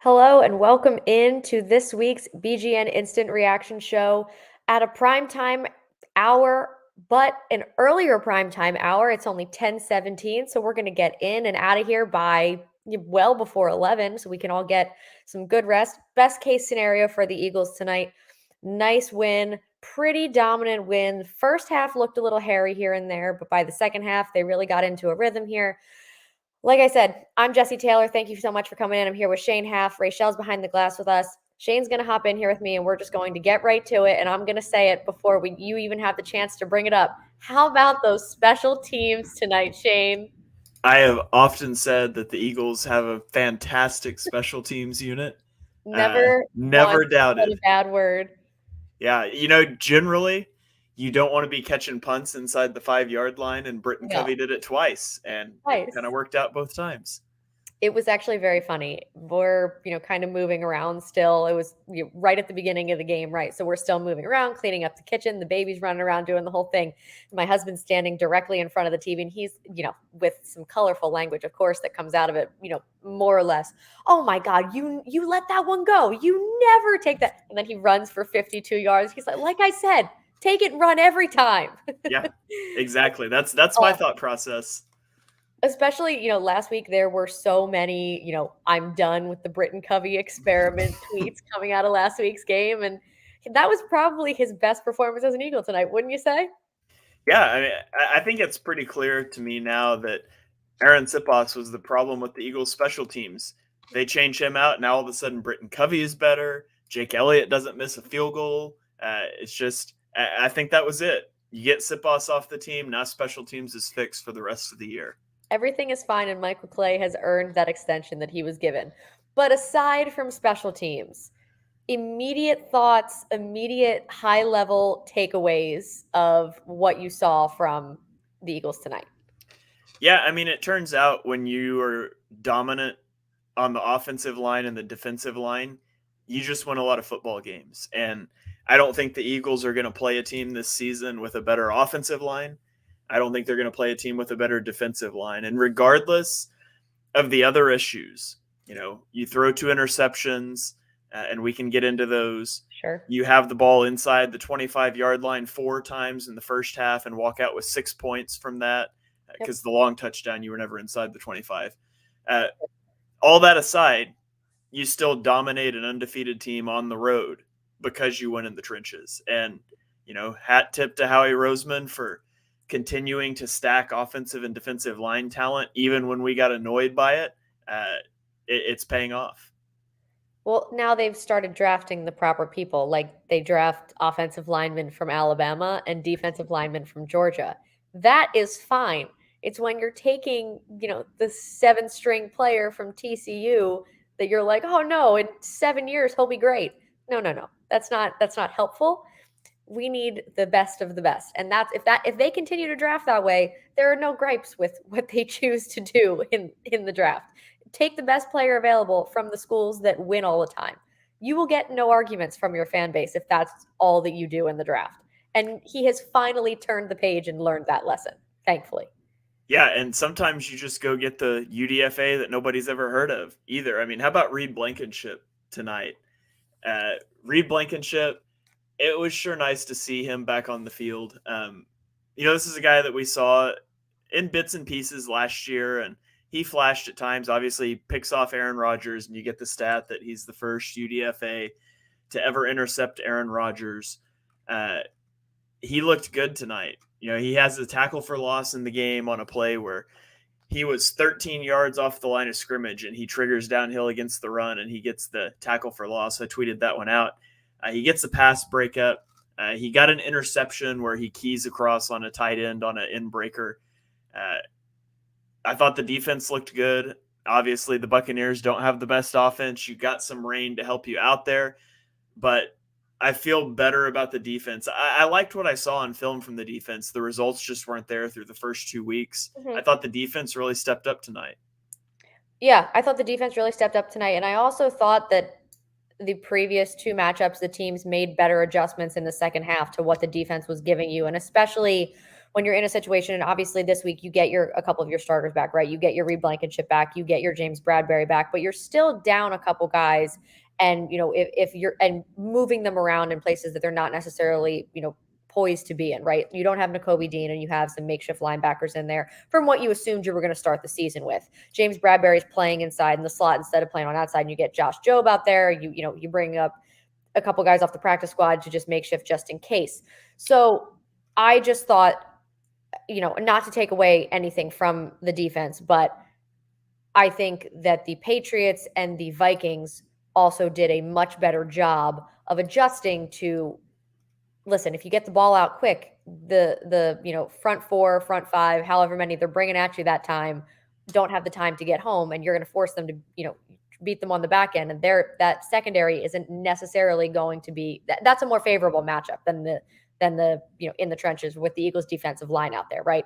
Hello and welcome into this week's BGN Instant Reaction Show at a primetime hour, but an earlier primetime hour. It's only 10:17, so we're going to get in and out of here by well before 11 so we can all get some good rest. Best case scenario for the Eagles tonight. Nice win, pretty dominant win. First half looked a little hairy here and there, but by the second half they really got into a rhythm here. Like I said, I'm Jesse Taylor. Thank you so much for coming in. I'm here with Shane Half. Rachel's behind the glass with us. Shane's going to hop in here with me, and we're just going to get right to it. And I'm going to say it before you even have the chance to bring it up. How about those special teams tonight, Shane? I have often said that the Eagles have a fantastic special teams unit. Never Never once said a doubted. bad word. Yeah, generally you don't want to be catching punts inside the 5-yard line, and Britton No. Covey did it twice, and it Nice. kind of worked out both times. It was actually very funny. We're, kind of moving around still. It was right at the beginning of the game, right? So we're still moving around, cleaning up the kitchen. The baby's running around doing the whole thing. My husband's standing directly in front of the TV, and he's, with some colorful language, of course, that comes out of it, more or less. Oh my God, you let that one go. You never take that. And then he runs for 52 yards. He's like I said, take it and run every time. Yeah, exactly. That's my thought process. Especially, last week there were so many, I'm done with the Britton Covey experiment tweets coming out of last week's game. And that was probably his best performance as an Eagle tonight, wouldn't you say? Yeah, I mean, I think it's pretty clear to me now that Aaron Siposs was the problem with the Eagles' special teams. They change him out, now all of a sudden Britton Covey is better. Jake Elliott doesn't miss a field goal. It's just, I think that was it. You get Siposs off the team, now special teams is fixed for the rest of the year. Everything is fine, and Michael Clay has earned that extension that he was given. But aside from special teams, immediate thoughts, immediate high level takeaways of what you saw from the Eagles tonight. Yeah, I mean, it turns out when you are dominant on the offensive line and the defensive line, you just win a lot of football games. And I don't think the Eagles are going to play a team this season with a better offensive line. I don't think they're going to play a team with a better defensive line. And regardless of the other issues, you throw 2 interceptions, and we can get into those. Sure. You have the ball inside the 25-yard line 4 times in the first half and walk out with 6 points from that because the long touchdown, you were never inside the 25. All that aside, you still dominate an undefeated team on the road because you win in the trenches. And, hat tip to Howie Roseman for continuing to stack offensive and defensive line talent, even when we got annoyed by it. It's paying off. Well, now they've started drafting the proper people. Like they draft offensive linemen from Alabama and defensive linemen from Georgia. That is fine. It's when you're taking, the 7th string player from TCU that you're like, oh no, in 7 years he'll be great. No. That's not helpful. We need the best of the best. And if they continue to draft that way, there are no gripes with what they choose to do in the draft. Take the best player available from the schools that win all the time. You will get no arguments from your fan base if that's all that you do in the draft. And he has finally turned the page and learned that lesson, thankfully. Yeah, and sometimes you just go get the UDFA that nobody's ever heard of either. I mean, how about Reed Blankenship tonight? Reed Blankenship, it was sure nice to see him back on the field. This is a guy that we saw in bits and pieces last year, and he flashed at times. Obviously, he picks off Aaron Rodgers, and you get the stat that he's the first UDFA to ever intercept Aaron Rodgers. He looked good tonight. He has a tackle for loss in the game on a play where he was 13 yards off the line of scrimmage, and he triggers downhill against the run, and he gets the tackle for loss. I tweeted that one out. He gets the pass breakup. He got an interception where he keys across on a tight end on an in breaker. I thought the defense looked good. Obviously, the Buccaneers don't have the best offense. You got some rain to help you out there, but I feel better about the defense. I liked what I saw on film from the defense. The results just weren't there through the first 2 weeks. I thought the defense really stepped up tonight. Yeah, I thought the defense really stepped up tonight. And I also thought that the previous 2 matchups, the teams made better adjustments in the second half to what the defense was giving you. And especially when you're in a situation, and obviously this week you get a couple of your starters back, right? You get your Reed Blankenship back, you get your James Bradbury back, but you're still down a couple guys. And, if you're and moving them around in places that they're not necessarily, poised to be in, right? You don't have Nakobe Dean and you have some makeshift linebackers in there from what you assumed you were going to start the season with. James Bradbury's playing inside in the slot instead of playing on outside, and you get Josh Jobe out there. You bring up a couple guys off the practice squad to just makeshift just in case. So I just thought, not to take away anything from the defense, but I think that the Patriots and the Vikings also did a much better job of adjusting to, listen, if you get the ball out quick, the front four, front five, however many they're bringing at you that time, don't have the time to get home, and you're going to force them to beat them on the back end, and that secondary isn't necessarily going to be that's a more favorable matchup than the in the trenches with the Eagles defensive line out there, right?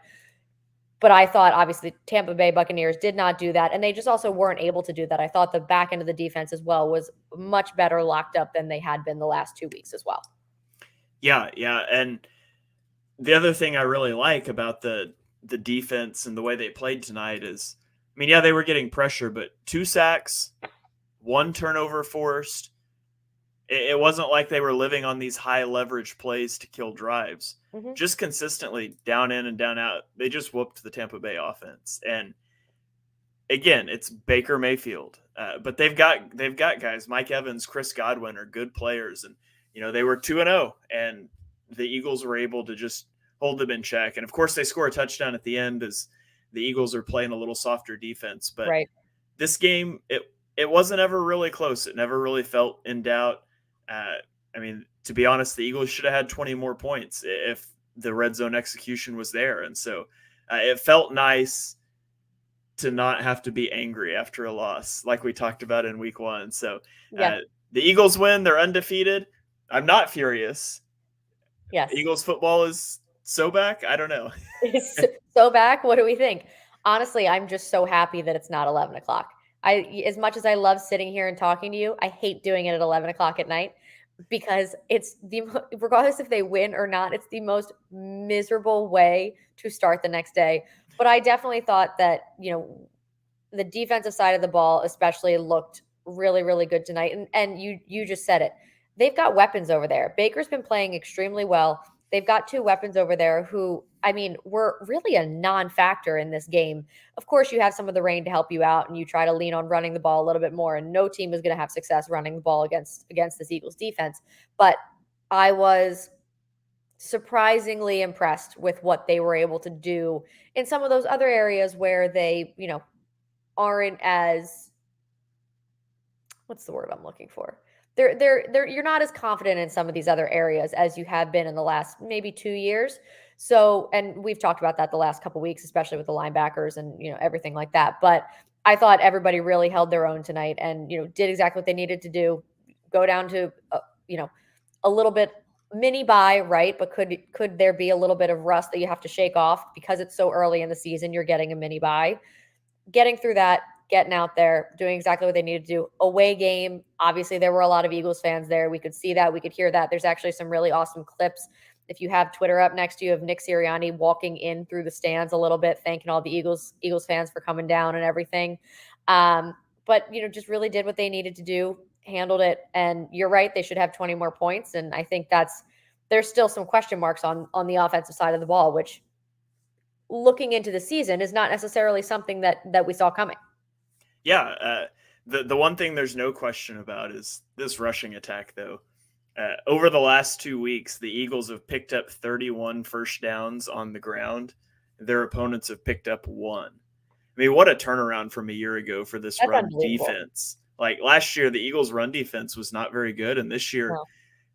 But I thought, obviously, Tampa Bay Buccaneers did not do that, and they just also weren't able to do that. I thought the back end of the defense as well was much better locked up than they had been the last 2 weeks as well. Yeah, and the other thing I really like about the defense and the way they played tonight is, I mean, yeah, they were getting pressure, but 2 sacks, 1 turnover forced. It wasn't like they were living on these high leverage plays to kill drives. Mm-hmm. Just consistently down in and down out, they just whooped the Tampa Bay offense. And again, it's Baker Mayfield, but they've got guys. Mike Evans, Chris Godwin are good players, and they were 2-0, and the Eagles were able to just hold them in check. And of course, they score a touchdown at the end as the Eagles are playing a little softer defense. But right. This game, it wasn't ever really close. It never really felt in doubt. I mean, to be honest, the Eagles should have had 20 more points if the red zone execution was there. And so it felt nice to not have to be angry after a loss like we talked about in week 1. So the Eagles win. They're undefeated. I'm not furious. Yes. Eagles football is so back. I don't know. It's so back. What do we think? Honestly, I'm just so happy that it's not 11 o'clock. As much as I love sitting here and talking to you, I hate doing it at 11 o'clock at night because regardless if they win or not, it's the most miserable way to start the next day. But I definitely thought that, the defensive side of the ball especially looked really, really good tonight. And you just said it. They've got weapons over there. Baker's been playing extremely well. They've got 2 weapons over there who, I mean, were really a non-factor in this game. Of course, you have some of the rain to help you out, and you try to lean on running the ball a little bit more, and no team is going to have success running the ball against this Eagles defense. But I was surprisingly impressed with what they were able to do in some of those other areas where they, aren't as, what's the word I'm looking for? You're not as confident in some of these other areas as you have been in the last maybe 2 years. So, and we've talked about that the last couple of weeks, especially with the linebackers and, everything like that. But I thought everybody really held their own tonight and, did exactly what they needed to do. Go down to, a little bit mini bye, right? But could there be a little bit of rust that you have to shake off because it's so early in the season? You're getting a mini bye. Getting through that, getting out there, doing exactly what they needed to do. Away game, obviously there were a lot of Eagles fans there. We could see that. We could hear that. There's actually some really awesome clips. If you have Twitter up next to you of Nick Sirianni walking in through the stands a little bit, thanking all the Eagles fans for coming down and everything. But, just really did what they needed to do, handled it. And you're right, they should have 20 more points. And I think there's still some question marks on the offensive side of the ball, which looking into the season is not necessarily something that we saw coming. Yeah. The one thing there's no question about is this rushing attack, though. Over the last 2 weeks, the Eagles have picked up 31 first downs on the ground. Their opponents have picked up 1. I mean, what a turnaround from a year ago for this That's run defense. Like last year, the Eagles' run defense was not very good. And this year,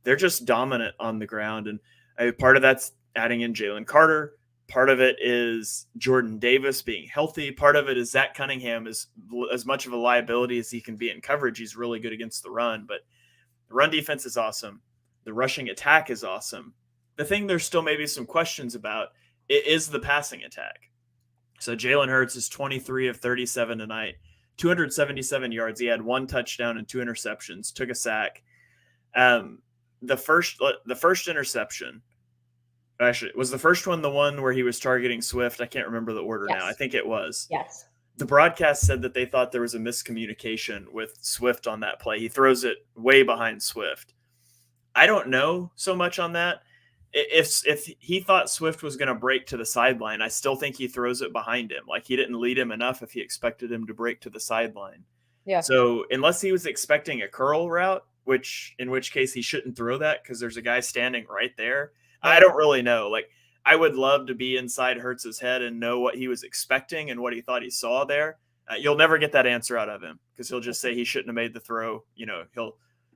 they're just dominant on the ground. And part of that's adding in Jalen Carter. Part of it is Jordan Davis being healthy. Part of it is Zach Cunningham is as much of a liability as he can be in coverage. He's really good against the run, but the run defense is awesome. The rushing attack is awesome. The thing there's still maybe some questions about is the passing attack. So Jalen Hurts is 23 of 37 tonight, 277 yards. He had 1 touchdown and 2 interceptions, took a sack. The first interception, Actually, was the first one the one where he was targeting Swift? I can't remember the order now. I Yes. think it was. Yes. The broadcast said that they thought there was a miscommunication with Swift on that play. He throws it way behind Swift. I don't know so much on that. If he thought Swift was going to break to the sideline, I still think he throws it behind him. Like, he didn't lead him enough if he expected him to break to the sideline. Yeah. So unless he was expecting a curl route, in which case he shouldn't throw that because there's a guy standing right there. I Right. don't really know. Like, I would love to be inside Hurts's head and know what he was expecting and what he thought he saw there. You'll never get that answer out of him because he'll just say he shouldn't have made the throw.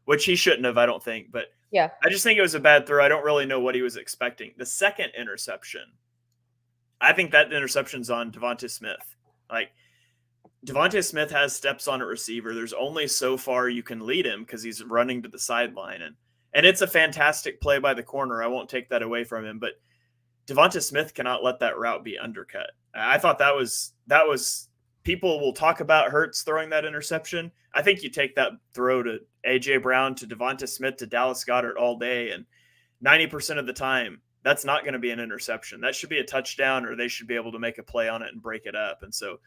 Which he shouldn't have, I don't think. But Yeah. I just think it was a bad throw. I don't really know what he was expecting. The second interception, I think that interception's on Devonta Smith. Like, Devonta Smith has steps on a receiver. There's only so far you can lead him because he's running to the sideline. And it's a fantastic play by the corner. I won't take that away from him. But Devonta Smith cannot let that route be undercut. I thought that was people will talk about Hurts throwing that interception. I think you take that throw to A.J. Brown, to Devonta Smith, to Dallas Goedert all day, and 90% of the time, that's not going to be an interception. That should be a touchdown, or they should be able to make a play on it and break it up. And so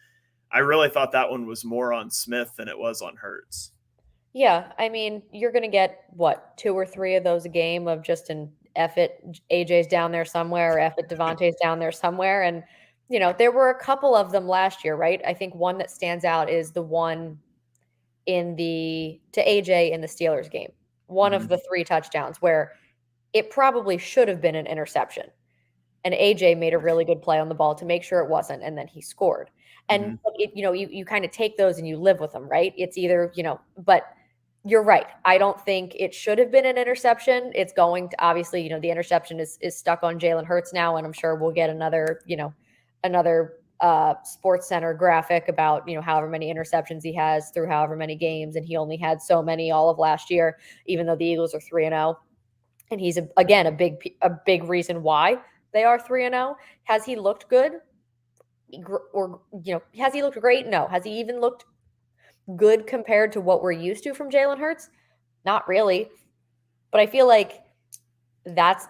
I really thought that one was more on Smith than it was on Hurts. Yeah, I mean, you're gonna get what, 2 or 3 of those a game of just an F it, AJ's down there somewhere, or F it, Devontae's down there somewhere, and, there were a couple of them last year, right? I think one that stands out is the one to AJ in the Steelers game. One of Mhm. the 3 touchdowns where it probably should have been an interception, and AJ made a really good play on the ball to make sure it wasn't, and then he scored. And Mhm. you kind of take those and you live with them, right? It's either, but you're right. I don't think it should have been an interception. It's going to, obviously, the interception is stuck on Jalen Hurts now, and I'm sure we'll get another Sports Center graphic about, however many interceptions he has through however many games, and he only had so many all of last year, even though the Eagles are 3-0. And he's again a big reason why they are 3-0. Has he looked good? Or has he looked great? No. Has he even looked good compared to what we're used to from Jalen Hurts? Not really. But I feel like that's,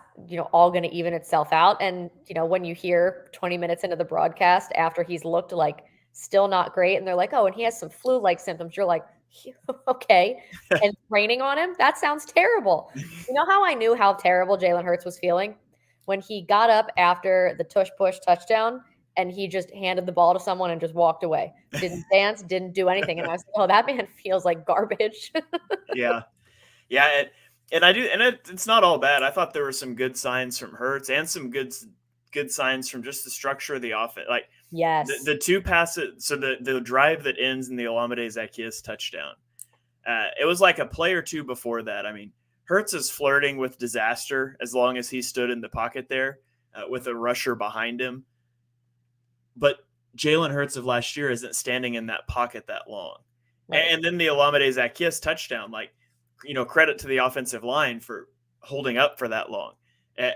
all going to even itself out. And, when you hear 20 minutes into the broadcast after he's looked like still not great, and they're like, oh, and he has some flu-like symptoms, you're like, okay. And raining on him? That sounds terrible. You know how I knew how terrible Jalen Hurts was feeling? When he got up after the tush-push touchdown and he just handed the ball to someone and just walked away. Didn't dance, didn't do anything. And I was like, oh, that man feels like garbage. Yeah. Yeah. It's not all bad. I thought there were some good signs from Hurts and some good signs from just the structure of the offense. Like, Yes. the two passes, so the drive that ends in the Olamide Zaccheaus touchdown, it was like a play or two before that. I mean, Hurts is flirting with disaster as long as he stood in the pocket there with a rusher behind him. But Jalen Hurts of last year isn't standing in that pocket that long. Right. And then the Olamide Zaccheaus touchdown, like, credit to the offensive line for holding up for that long.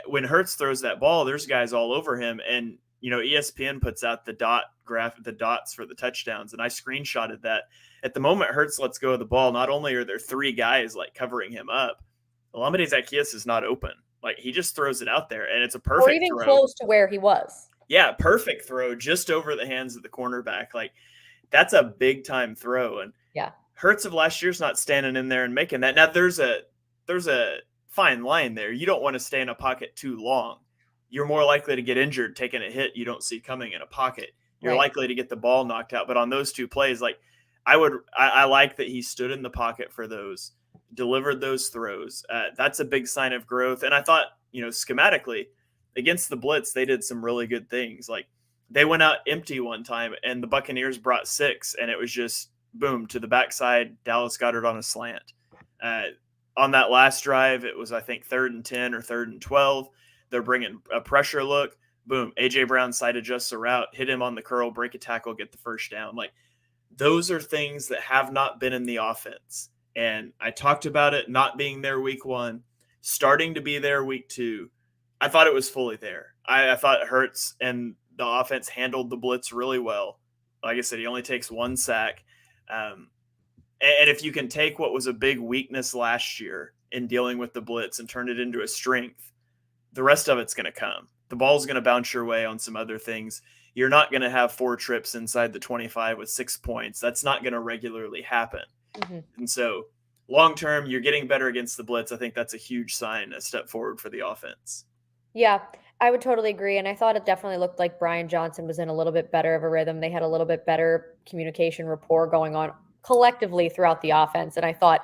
When Hurts throws that ball, there's guys all over him, and ESPN puts out the dots for the touchdowns, and I screenshotted that. At the moment Hurts lets go of the ball, not only are there 3 guys like covering him up, Olamide Zaccheaus is not open. Like, he just throws it out there, and it's a Or perfect even throw. close to where he was. Yeah, perfect throw just over the hands of the cornerback. Like, that's a big time throw, and Yeah. Hurts of last year's not standing in there and making that. Now there's a fine line there. You don't want to stay in a pocket too long. You're more likely to get injured taking a hit you don't see coming in a pocket. You're Right. likely to get the ball knocked out. But on those 2 plays, like, I like that he stood in the pocket for those, delivered those throws. That's a big sign of growth. And I thought, schematically against the blitz, they did some really good things. Like, they went out empty one time and the Buccaneers brought 6, and it was just boom to the backside, Dallas Goedert on a slant. On that last drive, it was, I think, 3rd and 10 or 3rd and 12. They're bringing a pressure look. Boom, A.J. Brown side adjusts the route, hit him on the curl, break a tackle, get the first down. Like, those are things that have not been in the offense. And I talked about it not being there week 1, starting to be there week 2. I thought it was fully there. I thought Hurts and the offense handled the blitz really well. Like I said, he only takes 1 sack. And if you can take what was a big weakness last year in dealing with the blitz and turn it into a strength, the rest of it's going to come. The ball's going to bounce your way on some other things. You're not going to have 4 trips inside the 25 with 6 points. That's not going to regularly happen. Mm-hmm. And so long term, you're getting better against the blitz. I think that's a huge sign, a step forward for the offense. Yeah, I would totally agree. And I thought it definitely looked like Brian Johnson was in a little bit better of a rhythm. They had a little bit better communication rapport going on collectively throughout the offense. And I thought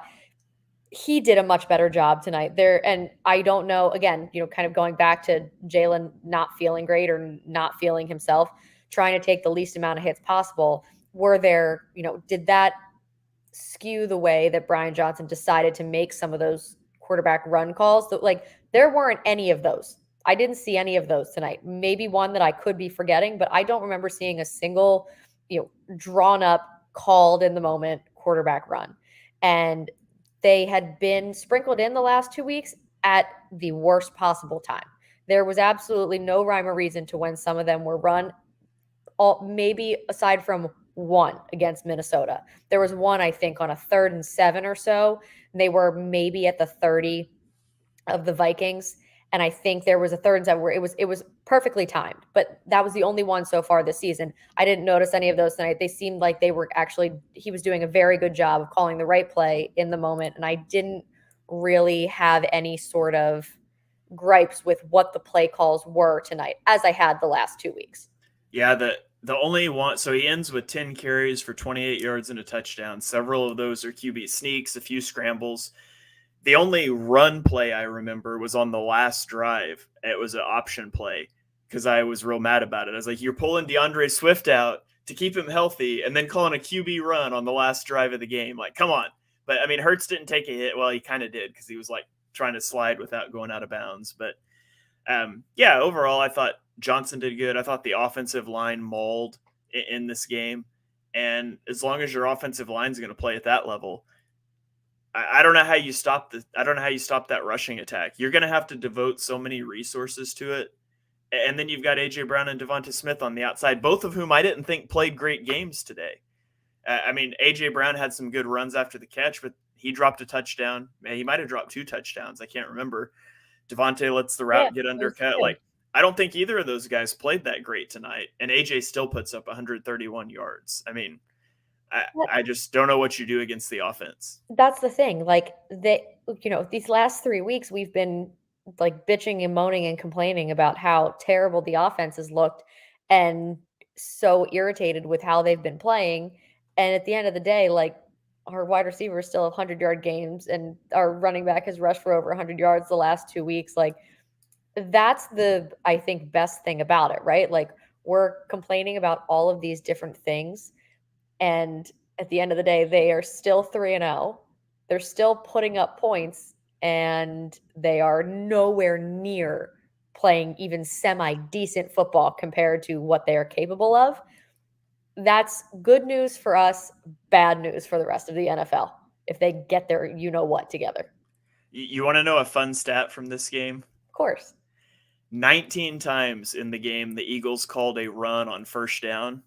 he did a much better job tonight there. And I don't know, again, kind of going back to Jalen not feeling great or not feeling himself, trying to take the least amount of hits possible. Did that skew the way that Brian Johnson decided to make some of those quarterback run calls? Like, there weren't any of those. I didn't see any of those tonight. Maybe one that I could be forgetting, but I don't remember seeing a single, drawn up, called in the moment quarterback run. And they had been sprinkled in the last 2 weeks at the worst possible time. There was absolutely no rhyme or reason to when some of them were run, maybe aside from one against Minnesota. There was one, I think, on a 3rd and 7 or so. And they were maybe at the 30 of the Vikings. And I think there was a 3rd and 7 where it was perfectly timed, but that was the only one so far this season. I didn't notice any of those tonight. They seemed like he was doing a very good job of calling the right play in the moment. And I didn't really have any sort of gripes with what the play calls were tonight, as I had the last 2 weeks. Yeah, the only one, so he ends with 10 carries for 28 yards and a touchdown. Several of those are QB sneaks, a few scrambles. The only run play I remember was on the last drive. It was an option play because I was real mad about it. I was like, you're pulling DeAndre Swift out to keep him healthy and then calling a QB run on the last drive of the game. Like, come on. But I mean, Hurts didn't take a hit. Well, he kind of did because he was like trying to slide without going out of bounds. But yeah, overall, I thought Johnson did good. I thought the offensive line mauled in this game. And as long as your offensive line is going to play at that level, I don't know how you stop that rushing attack. You're going to have to devote so many resources to it. And then you've got AJ Brown and Devonta Smith on the outside, both of whom I didn't think played great games today. I mean, AJ Brown had some good runs after the catch, but he dropped a touchdown. He might have dropped 2 touchdowns. I can't remember. Devonta lets the route get undercut. Like, I don't think either of those guys played that great tonight. And AJ still puts up 131 yards. I mean, I just don't know what you do against the offense. That's the thing. Like, these last 3 weeks, we've been like bitching and moaning and complaining about how terrible the offense has looked and so irritated with how they've been playing. And at the end of the day, like, our wide receivers still have 100-yard games and our running back has rushed for over 100 yards the last 2 weeks. Like, that's the, I think, best thing about it, right? Like, we're complaining about all of these different things. And at the end of the day, they are still 3-0. They're still putting up points, and they are nowhere near playing even semi-decent football compared to what they are capable of. That's good news for us, bad news for the rest of the NFL if they get their you-know-what together. You want to know a fun stat from this game? Of course. 19 times in the game, the Eagles called a run on first down.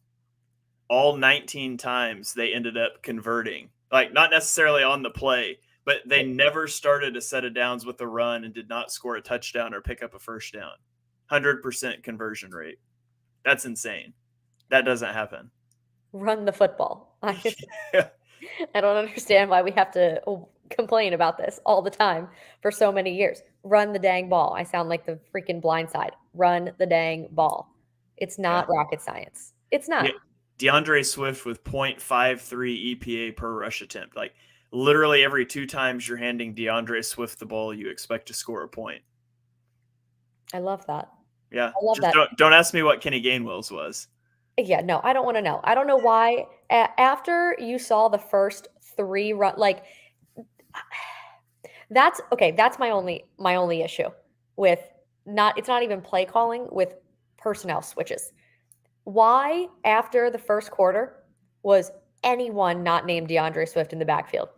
All 19 times they ended up converting, like not necessarily on the play, but they never started a set of downs with a run and did not score a touchdown or pick up a first down. 100% conversion rate. That's insane. That doesn't happen. Run the football. I don't understand why we have to complain about this all the time for so many years. Run the dang ball. I sound like the freaking Blind Side. Run the dang ball. It's not rocket science. It's not. Yeah. DeAndre Swift with 0.53 EPA per rush attempt. Like, literally every 2 times you're handing DeAndre Swift the ball, you expect to score a point. I love that. Yeah. I love that. Don't ask me what Kenny Gainwell's was. Yeah, no, I don't want to know. I don't know why. After you saw the first 3 run, like, that's okay. That's my only issue with it's not even play calling, with personnel switches. Why, after the first quarter, was anyone not named DeAndre Swift in the backfield?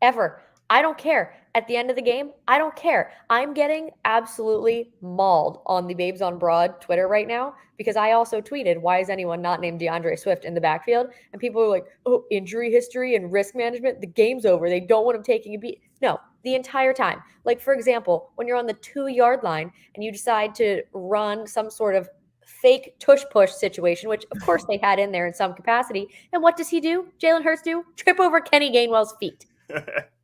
Ever. I don't care. At the end of the game, I don't care. I'm getting absolutely mauled on the Babes on Broad Twitter right now because I also tweeted, why is anyone not named DeAndre Swift in the backfield? And people are like, oh, injury history and risk management. The game's over. They don't want him taking a beat. No, the entire time. Like, for example, when you're on the 2-yard line and you decide to run some sort of fake tush push situation, which of course they had in there in some capacity. And what does he do? Jalen Hurts do? Trip over Kenny Gainwell's feet.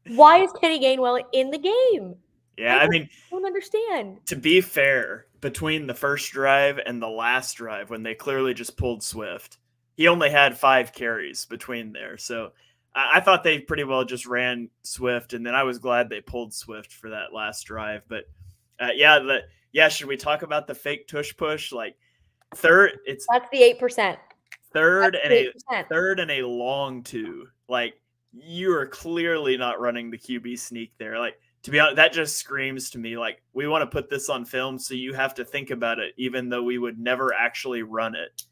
Why is Kenny Gainwell in the game? Yeah, I mean, don't understand. To be fair, between the first drive and the last drive, when they clearly just pulled Swift, he only had 5 carries between there. So I thought they pretty well just ran Swift, and then I was glad they pulled Swift for that last drive. But should we talk about the fake tush push? Like that's the 8%. Third and a long 2. Like, you are clearly not running the QB sneak there. Like, to be honest, that just screams to me like we want to put this on film, so you have to think about it, even though we would never actually run it.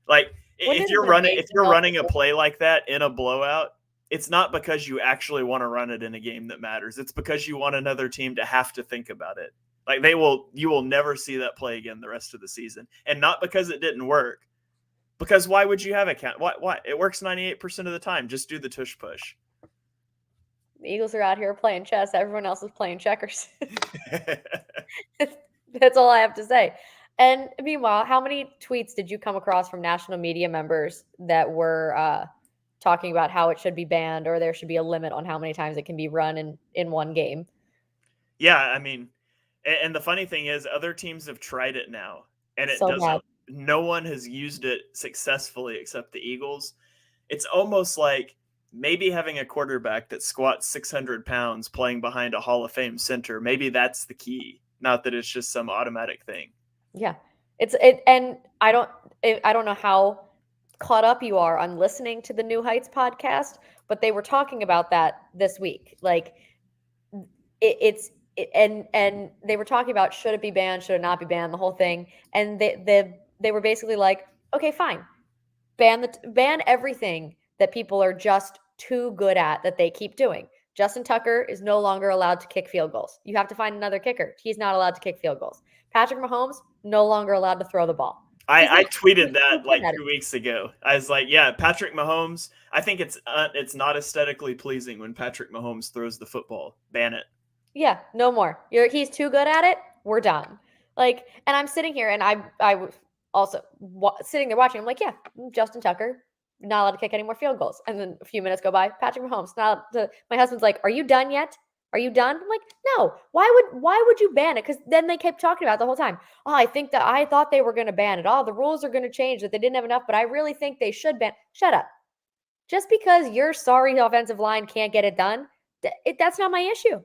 Like, if you're running a play like that in a blowout, it's not because you actually want to run it in a game that matters. It's because you want another team to have to think about it. Like, you will never see that play again the rest of the season, and not because it didn't work. Because why would you have a count? Why? It works 98% of the time. Just do the tush push. The Eagles are out here playing chess. Everyone else is playing checkers. That's all I have to say. And meanwhile, how many tweets did you come across from national media members that were talking about how it should be banned or there should be a limit on how many times it can be run in one game? Yeah, I mean, and the funny thing is other teams have tried it now, and it doesn't. Bad. No one has used it successfully except the Eagles. It's almost like maybe having a quarterback that squats 600 pounds playing behind a Hall of Fame center, maybe that's the key. Not that it's just some automatic thing. Yeah. And I don't know how caught up you are on listening to the New Heights podcast, but they were talking about that this week. Like, and they were talking about should it be banned, should it not be banned, the whole thing. And they were basically like, okay, fine, ban everything that people are just too good at that they keep doing. Justin Tucker is no longer allowed to kick field goals. You have to find another kicker. He's not allowed to kick field goals. Patrick Mahomes, no longer allowed to throw the ball. I tweeted that like 2 weeks ago. I was like, yeah, Patrick Mahomes, I think it's not aesthetically pleasing when Patrick Mahomes throws the football. Ban it. Yeah, no more. He's too good at it. We're done. Like, and I'm sitting here and I was also sitting there watching. I'm like, yeah, Justin Tucker, not allowed to kick any more field goals. And then a few minutes go by, Patrick Mahomes, my husband's like, are you done yet? Are you done? I'm like, no. Why would you ban it? Because then they kept talking about it the whole time. Oh, I thought they were going to ban it. Oh, the rules are going to change, that they didn't have enough, but I really think they should ban. Shut up. Just because your sorry offensive line can't get it done, that's not my issue.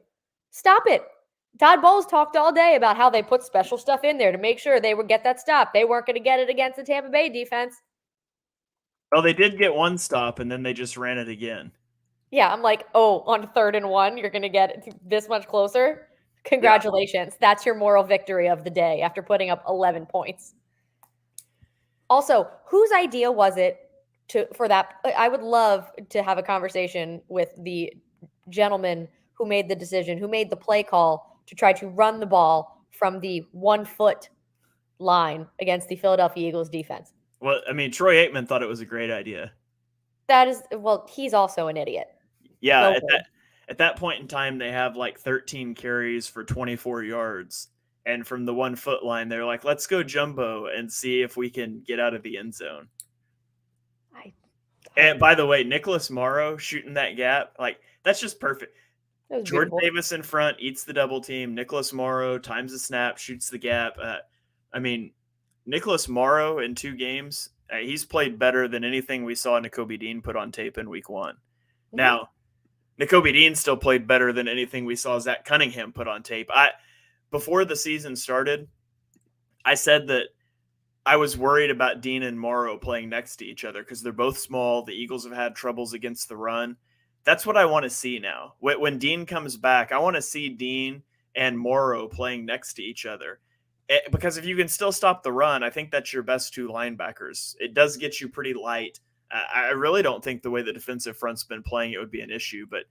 Stop it. Todd Bowles talked all day about how they put special stuff in there to make sure they would get that stop. They weren't going to get it against the Tampa Bay defense. Well, they did get one stop, and then they just ran it again. Yeah, I'm like, oh, on 3rd and 1, you're going to get it this much closer? Congratulations. Yeah. That's your moral victory of the day after putting up 11 points. Also, whose idea was it for that? I would love to have a conversation with the gentleman who made the decision, who made the play call to try to run the ball from the 1-foot line against the Philadelphia Eagles defense. Well, I mean, Troy Aikman thought it was a great idea. He's also an idiot. Yeah, at that point in time, they have like 13 carries for 24 yards. And from the 1-foot line, they're like, let's go jumbo and see if we can get out of the end zone. And by the way, Nicholas Morrow shooting that gap, like, that's just perfect. Jordan Davis in front, eats the double team. Nicholas Morrow times the snap, shoots the gap. I mean, Nicholas Morrow in 2 games, he's played better than anything we saw Nakobe Dean put on tape in week 1. Mm-hmm. Now, Nakobe Dean still played better than anything we saw Zach Cunningham put on tape. Before the season started, I said that I was worried about Dean and Morrow playing next to each other because they're both small. The Eagles have had troubles against the run. That's what I want to see now. When Dean comes back, I want to see Dean and Morrow playing next to each other. Because if you can still stop the run, I think that's your best 2 linebackers. It does get you pretty light. I really don't think the way the defensive front's been playing it would be an issue, but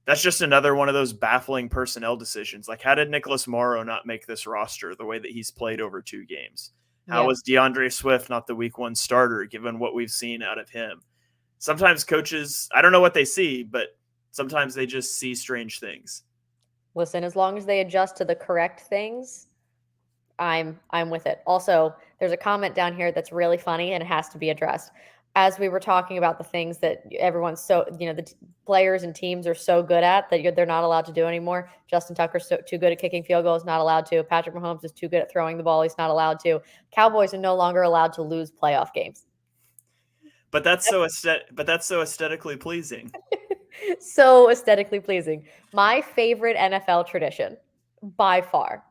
that's just another one of those baffling personnel decisions. Like, how did Nicholas Morrow not make this roster the way that he's played over 2 games? How was DeAndre Swift not the week 1 starter, given what we've seen out of him? Sometimes coaches, I don't know what they see, but sometimes they just see strange things. Listen, as long as they adjust to the correct things, I'm with it. Also, there's a comment down here that's really funny and it has to be addressed. As we were talking about the things that everyone's so, the players and teams are so good at that they're not allowed to do anymore. Justin Tucker's too good at kicking field goals, not allowed to. Patrick Mahomes is too good at throwing the ball, he's not allowed to. Cowboys are no longer allowed to lose playoff games. But that's so aesthetically pleasing. So aesthetically pleasing. My favorite NFL tradition, by far,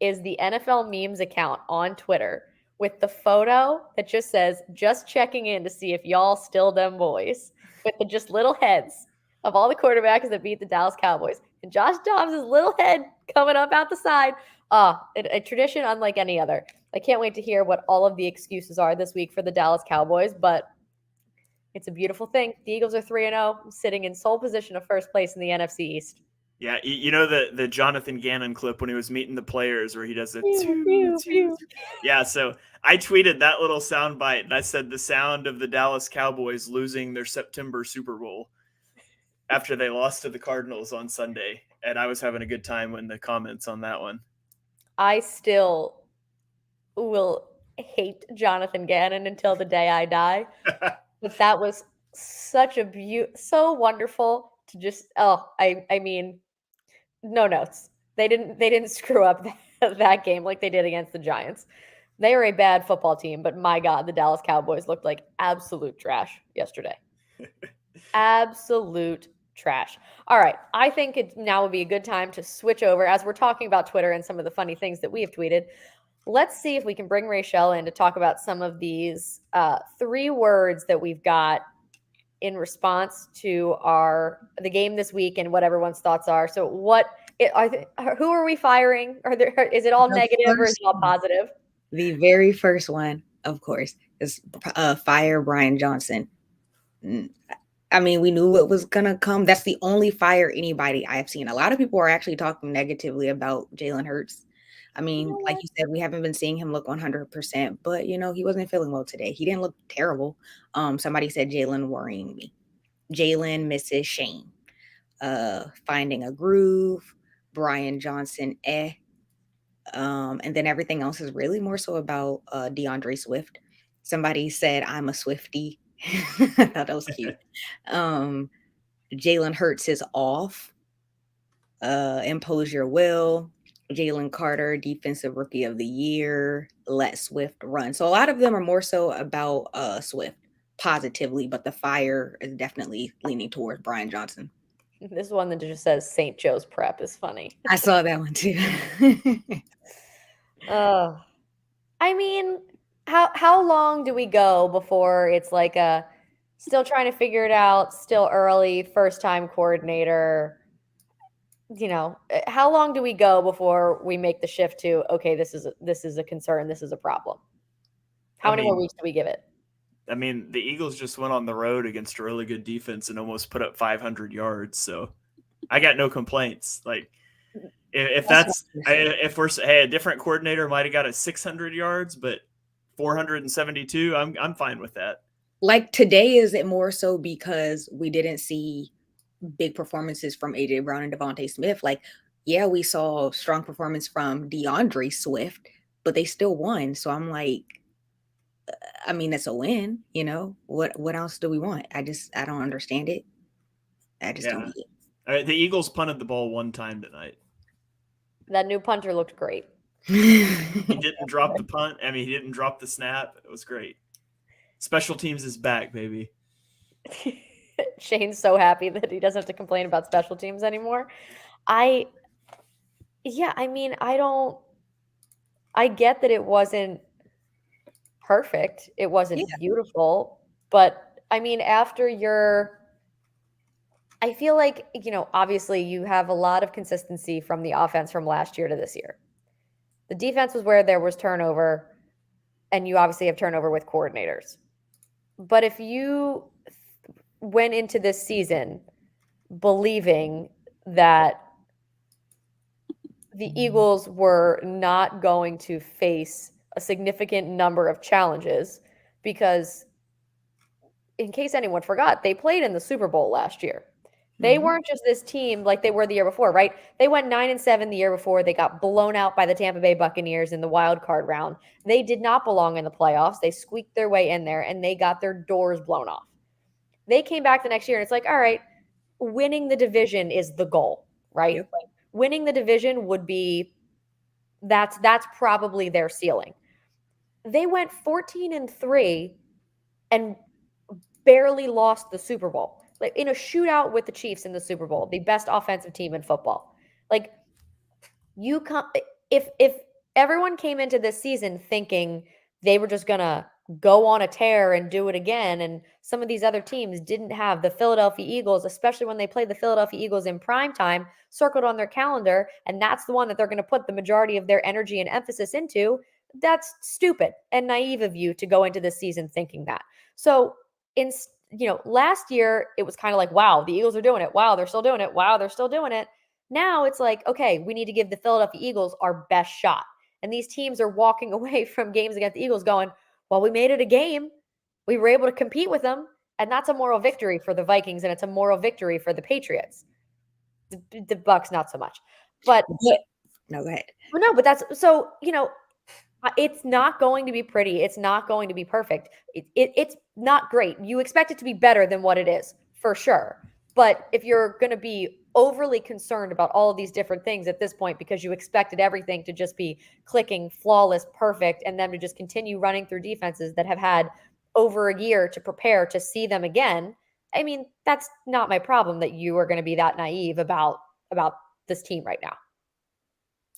is the NFL memes account on Twitter with the photo that just says, just checking in to see if y'all still them boys, with the just little heads of all the quarterbacks that beat the Dallas Cowboys. And Josh Dobbs' little head coming up out the side. A tradition unlike any other. I can't wait to hear what all of the excuses are this week for the Dallas Cowboys, but it's a beautiful thing. The Eagles are 3-0, sitting in sole position of first place in the NFC East. Yeah, you know the Jonathan Gannon clip when he was meeting the players where he does the Pew. Yeah, so I tweeted that little sound bite and I said the sound of the Dallas Cowboys losing their September Super Bowl after they lost to the Cardinals on Sunday, and I was having a good time in the comments on that one. I still will hate Jonathan Gannon until the day I die. But that was such a so wonderful to just I mean, no notes. They didn't screw up that game like they did against the Giants. They are a bad football team, but my God, the Dallas Cowboys looked like absolute trash yesterday. Absolute trash. All right. I think it now would be a good time to switch over as we're talking about Twitter and some of the funny things that we have tweeted. Let's see if we can bring Rachel in to talk about some of these 3 words that we've got in response to the game this week and what everyone's thoughts are. So who are we firing? Is it all negative or is it all positive? The very first one, of course, is fire Brian Johnson. I mean, we knew it was going to come. That's the only fire anybody I've seen. A lot of people are actually talking negatively about Jalen Hurts. I mean, like you said, we haven't been seeing him look 100%, but, he wasn't feeling well today. He didn't look terrible. Somebody said Jalen worrying me. Jalen misses Shane. Finding a groove. Brian Johnson, and then everything else is really more so about DeAndre Swift. Somebody said, I'm a Swiftie. I thought that was cute. Jalen Hurts is off. Impose your will. Jalen Carter, defensive rookie of the year. Let Swift run. So a lot of them are more so about Swift positively, but the fire is definitely leaning towards Brian Johnson. This one that just says St. Joe's Prep is funny. I saw that one too. I mean, how long do we go before it's like still trying to figure it out, still early, first time coordinator? How long do we go before we make the shift to, okay, this is a concern, this is a problem? How many more weeks do we give it? I mean, the Eagles just went on the road against a really good defense and almost put up 500 yards. So I got no complaints. Like if we're a different coordinator might have got a 600 yards, but 472, I'm fine with that. Like today, is it more so because we didn't see big performances from AJ Brown and Devontae Smith? Like, yeah, we saw strong performance from DeAndre Swift, but they still won. So I'm like, I mean, that's a win, what else do we want? I don't understand it. I just don't get it. All right, the Eagles punted the ball one time tonight. That new punter looked great. He didn't drop the punt. I mean, he didn't drop the snap. It was great. Special teams is back, baby. Shane's so happy that he doesn't have to complain about special teams anymore. I get that it wasn't perfect. It wasn't beautiful, but I mean, I feel like, obviously you have a lot of consistency from the offense from last year to this year. The defense was where there was turnover, and you obviously have turnover with coordinators. But if you went into this season believing that the Eagles were not going to face a significant number of challenges, because in case anyone forgot, they played in the Super Bowl last year. They weren't just this team like they were the year before, right? They went 9-7 the year before. They got blown out by the Tampa Bay Buccaneers in the wild card round. They did not belong in the playoffs. They squeaked their way in there and they got their doors blown off. They came back the next year and it's like, all right, winning the division is the goal, right? Yep. Like, winning the division would be that's probably their ceiling. They went 14-3 and barely lost the Super Bowl. Like in a shootout with the Chiefs in the Super Bowl, the best offensive team in football. Like you come if everyone came into this season thinking they were just going to go on a tear and do it again and some of these other teams didn't have the Philadelphia Eagles, especially when they played the Philadelphia Eagles in prime time, circled on their calendar and that's the one that they're going to put the majority of their energy and emphasis into, that's stupid and naive of you to go into this season thinking that. So in last year it was kind of like, wow, the Eagles are doing it. Wow, they're still doing it. Wow, they're still doing it. Now it's like, okay, we need to give the Philadelphia Eagles our best shot. And these teams are walking away from games against the Eagles going, well, we made it a game. We were able to compete with them. And that's a moral victory for the Vikings. And it's a moral victory for the Patriots. The Bucks, not so much. But no, go ahead. No, but that's so, it's not going to be pretty. It's not going to be perfect. It's not great. You expect it to be better than what it is, for sure. But if you're going to be overly concerned about all of these different things at this point because you expected everything to just be clicking, flawless, perfect, and then to just continue running through defenses that have had over a year to prepare to see them again, I mean, that's not my problem that you are going to be that naive about this team right now.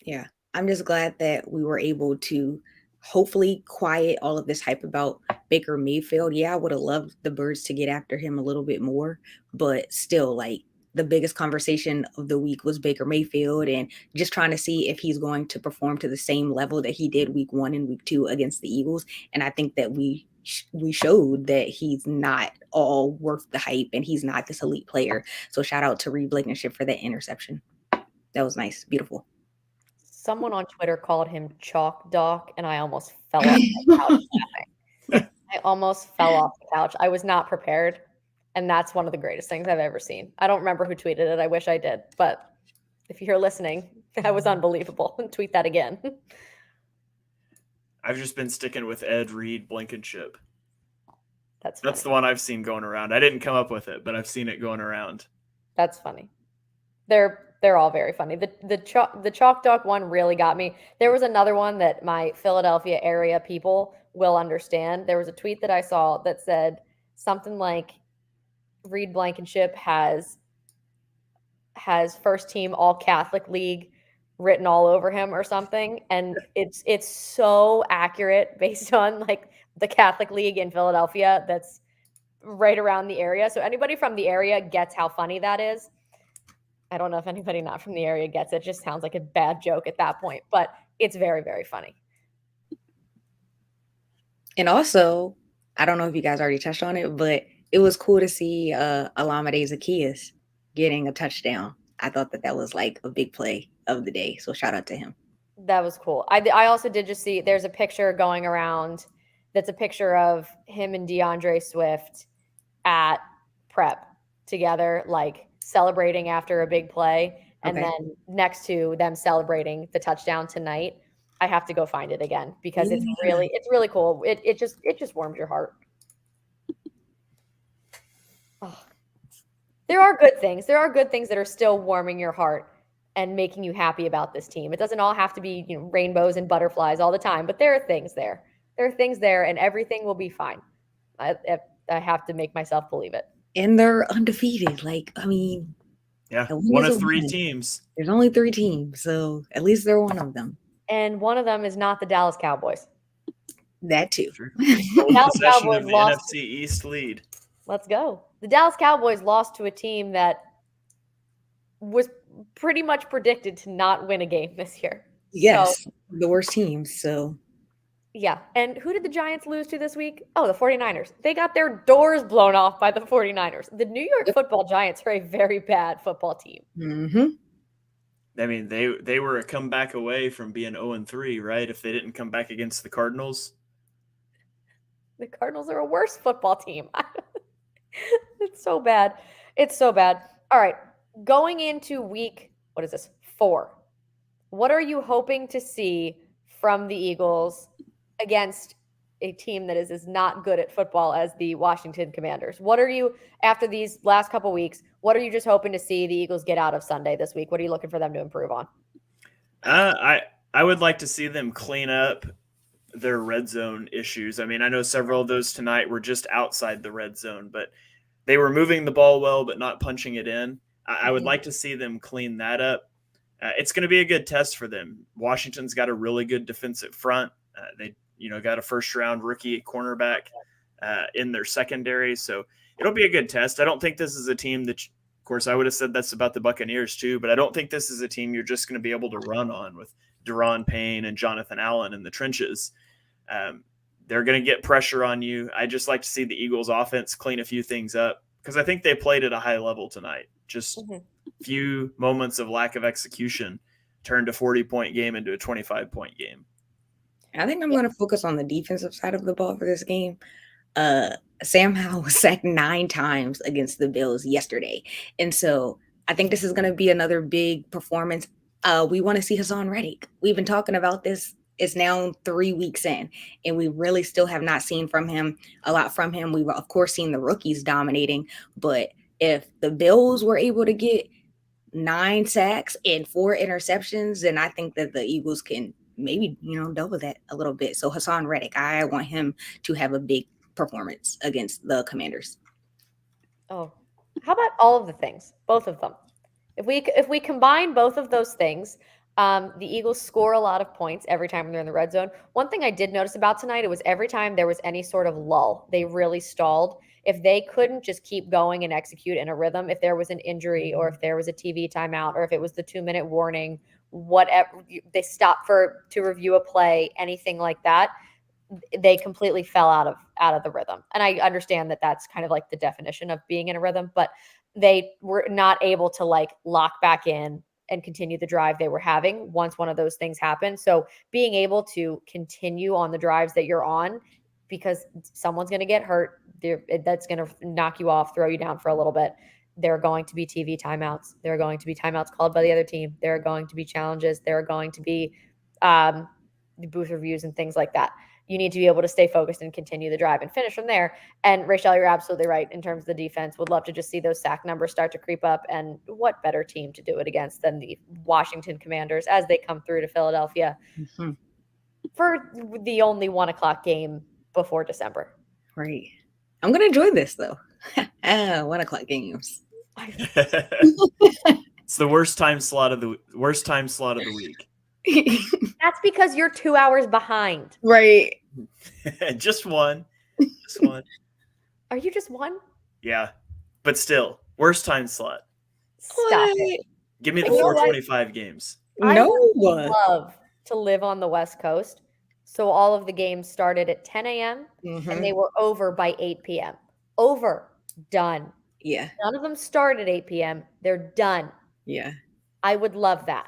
Yeah. I'm just glad that we were able to hopefully quiet all of this hype about Baker Mayfield. Yeah, I would have loved the Birds to get after him a little bit more, but still, like, the biggest conversation of the week was Baker Mayfield and just trying to see if he's going to perform to the same level that he did week 1 and week 2 against the Eagles. And I think that we showed that he's not all worth the hype and he's not this elite player. So shout out to Reed Blankenship for that interception. That was nice. Beautiful. Someone on Twitter called him Chalk Doc, and I almost fell off the couch laughing. I almost fell off the couch. I was not prepared, and that's one of the greatest things I've ever seen. I don't remember who tweeted it. I wish I did, but if you're listening, that was unbelievable. Tweet that again. I've just been sticking with Ed Reed Blankenship. That's the one I've seen going around. I didn't come up with it, but I've seen it going around. That's funny. They're all very funny. The Chalk Doc one really got me. There was another one that my Philadelphia area people will understand. There was a tweet that I saw that said something like Reed Blankenship has first team all Catholic League written all over him or something. And it's so accurate based on like the Catholic League in Philadelphia that's right around the area. So anybody from the area gets how funny that is. I don't know if anybody not from the area gets it. It just sounds like a bad joke at that point, but it's very, very funny. And also, I don't know if you guys already touched on it, but it was cool to see Alameda Zacchaeus getting a touchdown. I thought that was like a big play of the day. So shout out to him. That was cool. I also did just see there's a picture going around that's a picture of him and DeAndre Swift at prep together, like celebrating after a big play. And then next to them celebrating the touchdown tonight, I have to go find it again because it's really cool. It just warms your heart. Oh. There are good things. There are good things that are still warming your heart and making you happy about this team. It doesn't all have to be, rainbows and butterflies all the time, but there are things there. There are things there and everything will be fine. I have to make myself believe it. And they're undefeated. Like, I mean, yeah, one of 3 teams. There's only 3 teams, so at least they're one of them. And one of them is not the Dallas Cowboys. That too. Dallas Cowboys lost NFC East lead. Let's go. The Dallas Cowboys lost to a team that was pretty much predicted to not win a game this year. Yes, so, the worst teams, so. Yeah, and who did the Giants lose to this week? Oh, the 49ers. They got their doors blown off by the 49ers. The New York Football Giants are a very bad football team. Mm-hmm. I mean, they were a comeback away from being 0-3, right? If they didn't come back against the Cardinals. The Cardinals are a worse football team. It's so bad. It's so bad. All right. Going into week, what is this? 4. What are you hoping to see from the Eagles against a team that is not good at football as the Washington Commanders? What are you, after these last couple weeks, what are you just hoping to see the Eagles get out of Sunday this week? What are you looking for them to improve on? I would like to see them clean up their red zone issues. I mean, I know several of those tonight were just outside the red zone, but they were moving the ball well, but not punching it in. I would like to see them clean that up. It's going to be a good test for them. Washington's got a really good defensive front. They, got a first-round rookie cornerback in their secondary, so it'll be a good test. I don't think this is a team that, of course, I would have said that's about the Buccaneers too, but I don't think this is a team you're just going to be able to run on with Daron Payne and Jonathan Allen in the trenches. They're going to get pressure on you. I just like to see the Eagles offense clean a few things up because I think they played at a high level tonight. Just few moments of lack of execution turned a 40-point game into a 25-point game. I think I'm going to focus on the defensive side of the ball for this game. Sam Howell was sacked 9 times against the Bills yesterday. And so I think this is going to be another big performance. We want to see Hassan Reddick. We've been talking about this. It's now 3 weeks in, and we really still have not seen a lot from him. We've, of course, seen the rookies dominating. But if the Bills were able to get 9 sacks and 4 interceptions, then I think that the Eagles can maybe, double that a little bit. So Hassan Reddick, I want him to have a big performance against the Commanders. Oh, how about all of the things? Both of them. If we combine both of those things, the Eagles score a lot of points every time they're in the red zone. One thing I did notice about tonight, it was every time there was any sort of lull, they really stalled. If they couldn't just keep going and execute in a rhythm, if there was an injury or if there was a TV timeout or if it was the 2-minute warning, whatever, they stopped to review a play, anything like that, they completely fell out of the rhythm. And I understand that that's kind of like the definition of being in a rhythm, but they were not able to like lock back in and continue the drive they were having once one of those things happened. So being able to continue on the drives that you're on, because someone's going to get hurt, that's going to knock you off, throw you down for a little bit. There are going to be TV timeouts. There are going to be timeouts called by the other team. There are going to be challenges. There are going to be booth reviews and things like that. You need to be able to stay focused and continue the drive and finish from there. And Rachel, you're absolutely right in terms of the defense. Would love to just see those sack numbers start to creep up. And what better team to do it against than the Washington Commanders as they come through to Philadelphia for the only 1:00 game before December. Right. I'm going to enjoy this though. 1:00 games. It's the worst time slot of the week. That's because you're 2 hours behind. Right. Just one. Are you just one? Yeah, but still, worst time slot. Stop it. Give me the 4:25 games. I would love to live on the West Coast. So all of the games started at 10 a.m. and they were over by 8 p.m. Over. Done. Yeah. None of them start at 8 p.m. They're done. Yeah. I would love that.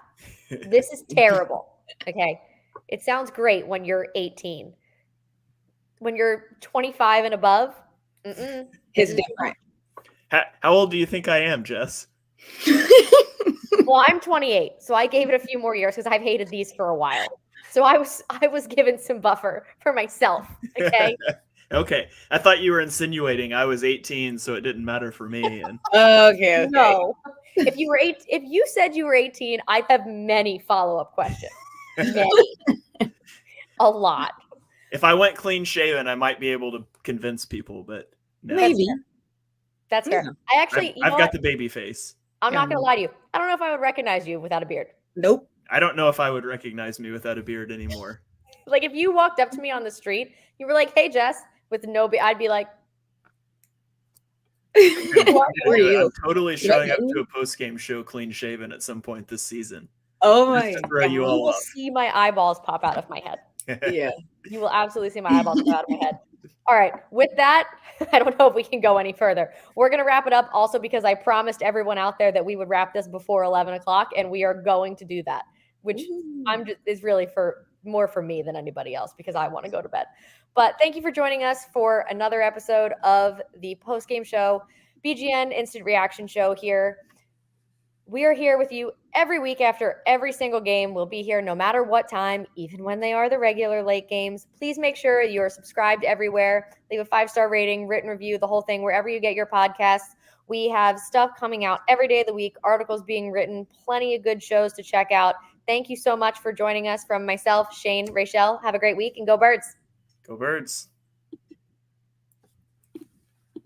This is terrible. Okay. It sounds great when you're 18. When you're 25 and above, it's different. How old do you think I am, Jess? Well, I'm 28, so I gave it a few more years because I've hated these for a while. So I was given some buffer for myself. Okay. Okay. I thought you were insinuating I was 18, so it didn't matter for me. And Okay. No. If you said you were 18, I'd have many follow-up questions. Many. A lot. If I went clean shaven, I might be able to convince people, but no. Maybe. That's fair. Yeah. I've got the baby face. I'm not going to lie to you. I don't know if I would recognize you without a beard. Nope. I don't know if I would recognize me without a beard anymore. Like if you walked up to me on the street, you were like, "Hey, Jess," with no beard, I'd be like, I'm totally showing up to a post-game show clean shaven at some point this season. Oh my God. You will see my eyeballs pop out of my head. Yeah. You will absolutely see my eyeballs pop out of my head. All right. With that, I don't know if we can go any further. We're going to wrap it up also because I promised everyone out there that we would wrap this before 11 o'clock, and we are going to do that, which is really more for me than anybody else because I want to go to bed. But thank you for joining us for another episode of the post-game show, BGN Instant Reaction Show here. We are here with you every week after every single game. We'll be here no matter what time, even when they are the regular late games. Please make sure you're subscribed everywhere. Leave a 5-star rating, written review, the whole thing, wherever you get your podcasts. We have stuff coming out every day of the week, articles being written, plenty of good shows to check out. Thank you so much for joining us. From myself, Shane, Rachel, have a great week and go Birds. Go Birds.